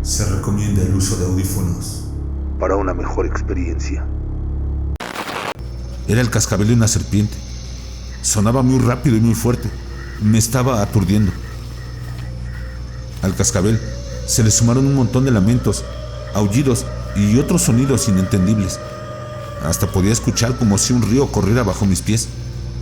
Se recomienda el uso de audífonos para una mejor experiencia. Era el cascabel de una serpiente. Sonaba muy rápido y muy fuerte. Me estaba aturdiendo. Al cascabel se le sumaron un montón de lamentos, aullidos y otros sonidos inentendibles. Hasta podía escuchar como si un río corriera bajo mis pies.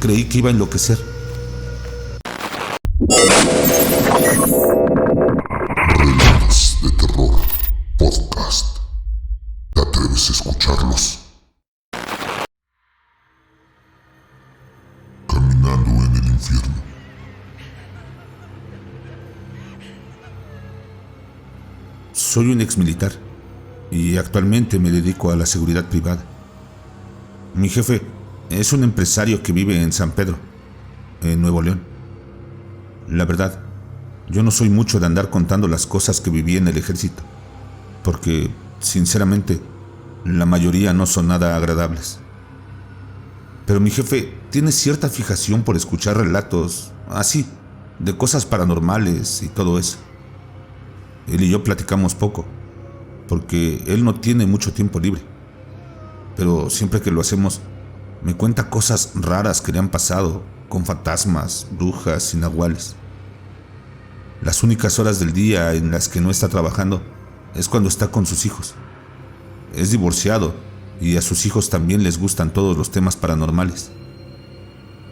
Creí que iba a enloquecer. Relatos de Terror Podcast. ¿Te atreves a escucharlos? Caminando en el infierno. Soy un exmilitar y actualmente me dedico a la seguridad privada. Mi jefe es un empresario que vive en San Pedro, en Nuevo León. La verdad, yo no soy mucho de andar contando las cosas que viví en el ejército, porque, sinceramente, la mayoría no son nada agradables. Pero mi jefe tiene cierta fijación por escuchar relatos así, de cosas paranormales y todo eso. Él y yo platicamos poco, porque él no tiene mucho tiempo libre. Pero siempre que lo hacemos, me cuenta cosas raras que le han pasado, con fantasmas, brujas y nahuales. Las únicas horas del día en las que no está trabajando es cuando está con sus hijos. Es divorciado y a sus hijos también les gustan todos los temas paranormales.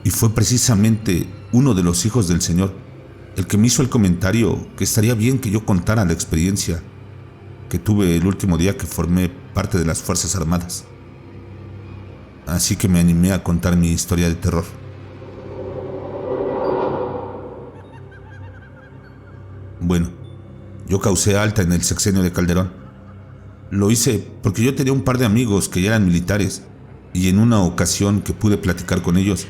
Y fue precisamente uno de los hijos del señor el que me hizo el comentario que estaría bien que yo contara la experiencia que tuve el último día que formé parte de las Fuerzas Armadas. Así que me animé a contar mi historia de terror. Bueno, yo causé alta en el sexenio de Calderón. Lo hice porque yo tenía un par de amigos que ya eran militares y en una ocasión que pude platicar con ellos,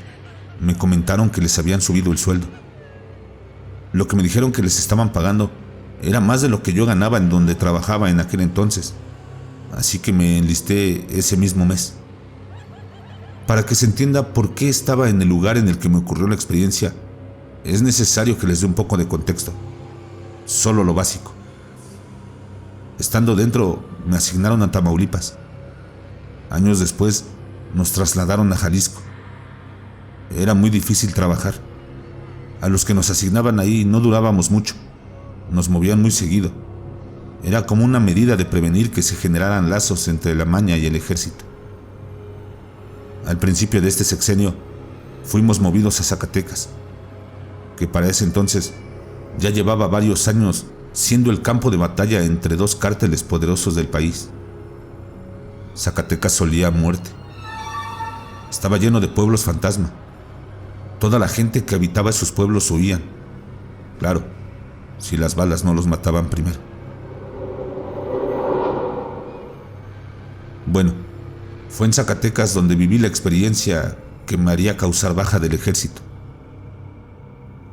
me comentaron que les habían subido el sueldo. Lo que me dijeron que les estaban pagando era más de lo que yo ganaba en donde trabajaba en aquel entonces, así que me enlisté ese mismo mes. Para que se entienda por qué estaba en el lugar en el que me ocurrió la experiencia, es necesario que les dé un poco de contexto, solo lo básico. Estando dentro, me asignaron a Tamaulipas. Años después, nos trasladaron a Jalisco. Era muy difícil trabajar. A los que nos asignaban ahí no durábamos mucho. Nos movían muy seguido. Era como una medida de prevenir que se generaran lazos entre la maña y el ejército. Al principio de este sexenio, fuimos movidos a Zacatecas, que para ese entonces ya llevaba varios años siendo el campo de batalla entre dos cárteles poderosos del país. Zacatecas olía a muerte. Estaba lleno de pueblos fantasma. Toda la gente que habitaba esos pueblos huían. Claro, si las balas no los mataban primero. Bueno, fue en Zacatecas donde viví la experiencia que me haría causar baja del ejército.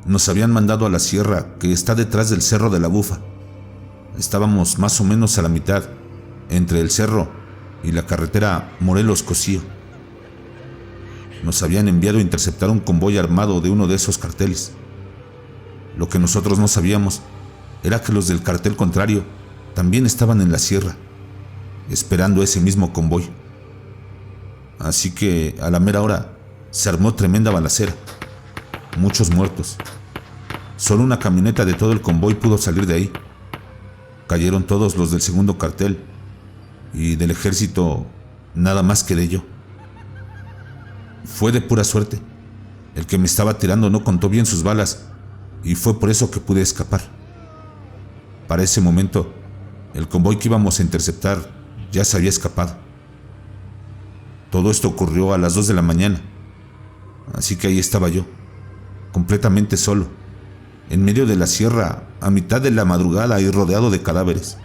Nos habían mandado a la sierra que está detrás del Cerro de la Bufa. Estábamos más o menos a la mitad, entre el cerro y la carretera Morelos-Cocío. Nos habían enviado a interceptar un convoy armado de uno de esos carteles. Lo que nosotros no sabíamos era que los del cartel contrario también estaban en la sierra, esperando ese mismo convoy. Así que a la mera hora se armó tremenda balacera. Muchos muertos. Solo una camioneta de todo el convoy pudo salir de ahí. Cayeron todos los del segundo cartel y del ejército nada más quedé yo. Fue de pura suerte. El que me estaba tirando no contó bien sus balas y fue por eso que pude escapar. Para ese momento, el convoy que íbamos a interceptar ya se había escapado. Todo esto ocurrió a las 2 de la mañana, así que ahí estaba yo, completamente solo, en medio de la sierra, a mitad de la madrugada y rodeado de cadáveres.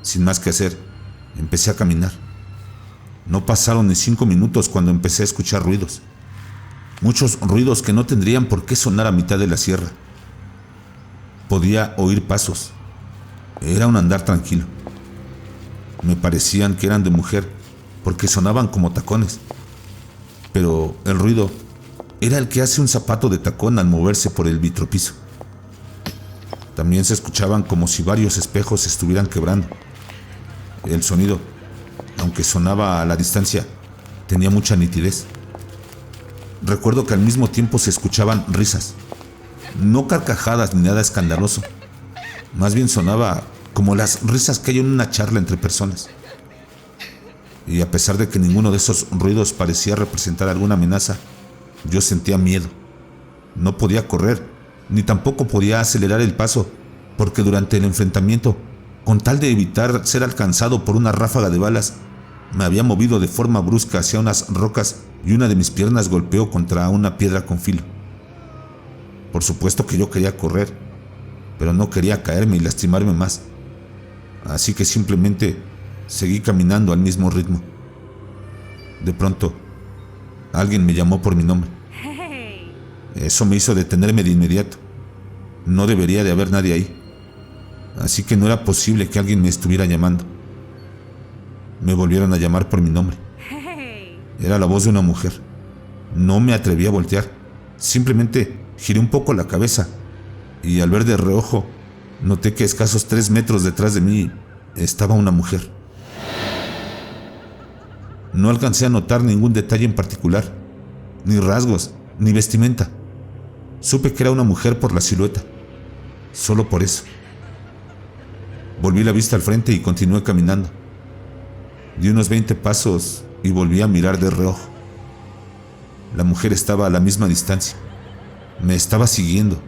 Sin más que hacer, empecé a caminar. No pasaron ni 5 minutos cuando empecé a escuchar ruidos. Muchos ruidos que no tendrían por qué sonar a mitad de la sierra. Podía oír pasos. Era un andar tranquilo. Me parecían que eran de mujer, porque sonaban como tacones. Pero el ruido era el que hace un zapato de tacón al moverse por el vitropiso. También se escuchaban como si varios espejos se estuvieran quebrando. El sonido, aunque sonaba a la distancia, tenía mucha nitidez. Recuerdo que al mismo tiempo se escuchaban risas, no carcajadas ni nada escandaloso. Más bien sonaba como las risas que hay en una charla entre personas. Y a pesar de que ninguno de esos ruidos parecía representar alguna amenaza, yo sentía miedo. No podía correr, ni tampoco podía acelerar el paso, porque durante el enfrentamiento, con tal de evitar ser alcanzado por una ráfaga de balas, me había movido de forma brusca hacia unas rocas y una de mis piernas golpeó contra una piedra con filo. Por supuesto que yo quería correr, pero no quería caerme y lastimarme más. Así que simplemente seguí caminando al mismo ritmo. De pronto, alguien me llamó por mi nombre. Eso me hizo detenerme de inmediato. No debería de haber nadie ahí, así que no era posible que alguien me estuviera llamando. Me volvieron a llamar por mi nombre. Era la voz de una mujer. No me atreví a voltear. Simplemente giré un poco la cabeza y al ver de reojo noté que a escasos 3 metros detrás de mí estaba una mujer. No alcancé a notar ningún detalle en particular, ni rasgos, ni vestimenta. Supe que era una mujer por la silueta, solo por eso. Volví la vista al frente y continué caminando. Di unos 20 pasos y volví a mirar de reojo. La mujer estaba a la misma distancia. Me estaba siguiendo.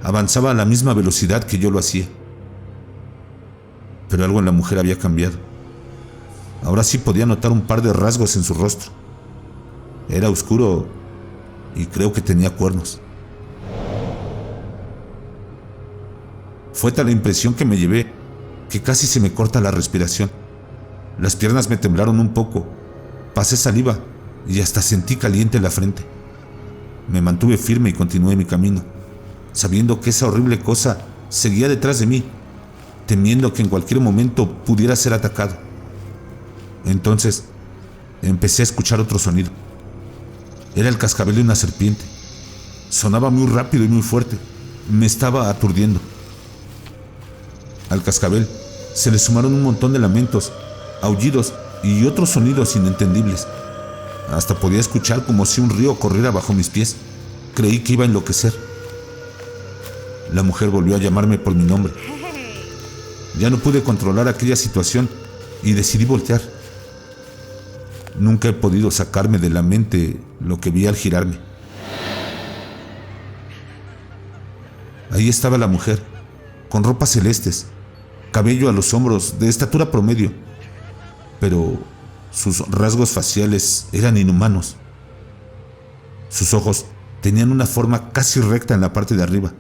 Avanzaba a la misma velocidad que yo lo hacía. Pero algo en la mujer había cambiado. Ahora sí podía notar un par de rasgos en su rostro. Era oscuro y creo que tenía cuernos. Fue tal la impresión que me llevé que casi se me corta la respiración. Las piernas me temblaron un poco. Pasé saliva y hasta sentí caliente la frente. Me mantuve firme y continué mi camino, sabiendo que esa horrible cosa seguía detrás de mí, temiendo que en cualquier momento pudiera ser atacado. Entonces empecé a escuchar otro sonido. Era el cascabel de una serpiente. Sonaba muy rápido y muy fuerte. Me estaba aturdiendo. Al cascabel se le sumaron un montón de lamentos, aullidos y otros sonidos inentendibles. Hasta podía escuchar como si un río corriera bajo mis pies. Creí que iba a enloquecer. La mujer volvió a llamarme por mi nombre. Ya no pude controlar aquella situación y decidí voltear. Nunca he podido sacarme de la mente lo que vi al girarme. Ahí estaba la mujer, con ropas celestes, cabello a los hombros, de estatura promedio, pero sus rasgos faciales eran inhumanos. Sus ojos tenían una forma casi recta en la parte de arriba.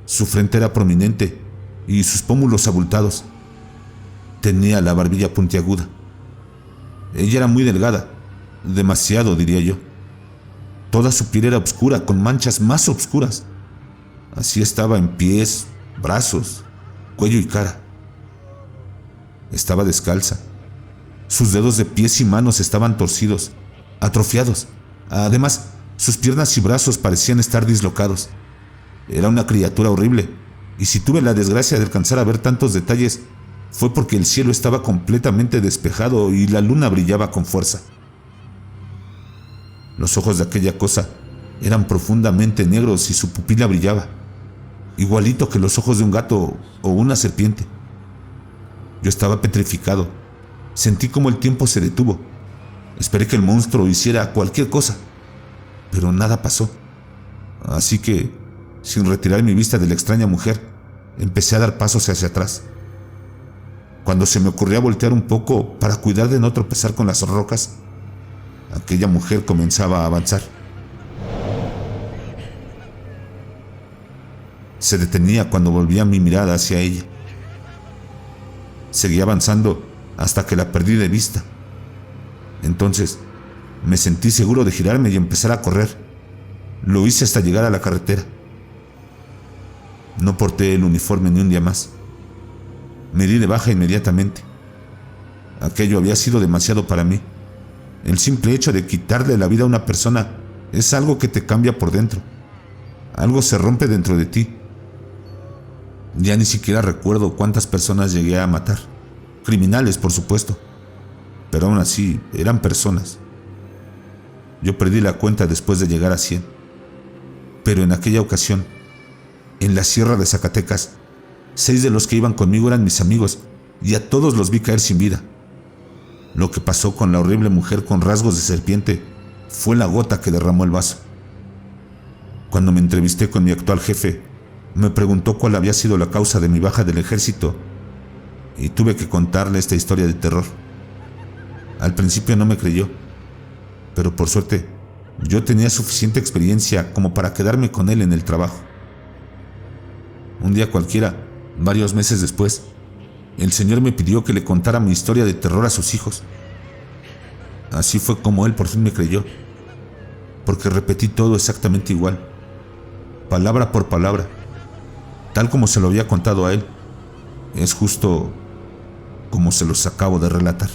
Su frente era prominente y sus pómulos abultados. Tenía la barbilla puntiaguda. Ella era muy delgada, demasiado diría yo. Toda su piel era oscura, con manchas más oscuras. Así estaba en pies, brazos, cuello y cara. Estaba descalza. Sus dedos de pies y manos estaban torcidos, atrofiados. Además, sus piernas y brazos parecían estar dislocados. Era una criatura horrible, y si tuve la desgracia de alcanzar a ver tantos detalles, fue porque el cielo estaba completamente despejado y la luna brillaba con fuerza. Los ojos de aquella cosa eran profundamente negros y su pupila brillaba, igualito que los ojos de un gato o una serpiente. Yo estaba petrificado. Sentí como el tiempo se detuvo. Esperé que el monstruo hiciera cualquier cosa, pero nada pasó. Así que, sin retirar mi vista de la extraña mujer, empecé a dar pasos hacia atrás. Cuando se me ocurría voltear un poco para cuidar de no tropezar con las rocas, aquella mujer comenzaba a avanzar. Se detenía cuando volvía mi mirada hacia ella. Seguía avanzando hasta que la perdí de vista. Entonces me sentí seguro de girarme y empezar a correr. Lo hice hasta llegar a la carretera. No porté el uniforme ni un día más. Me di de baja inmediatamente. Aquello había sido demasiado para mí. El simple hecho de quitarle la vida a una persona es algo que te cambia por dentro. Algo se rompe dentro de ti. Ya ni siquiera recuerdo cuántas personas llegué a matar. Criminales, por supuesto. Pero aún así, eran personas. Yo perdí la cuenta después de llegar a 100. Pero en aquella ocasión, en la sierra de Zacatecas, 6 de los que iban conmigo eran mis amigos y a todos los vi caer sin vida. Lo que pasó con la horrible mujer con rasgos de serpiente fue la gota que derramó el vaso. Cuando me entrevisté con mi actual jefe, me preguntó cuál había sido la causa de mi baja del ejército y tuve que contarle esta historia de terror. Al principio no me creyó, pero por suerte yo tenía suficiente experiencia como para quedarme con él en el trabajo. Un día cualquiera, varios meses después, el señor me pidió que le contara mi historia de terror a sus hijos. Así fue como él por fin me creyó, porque repetí todo exactamente igual, palabra por palabra, tal como se lo había contado a él. Es justo como se los acabo de relatar.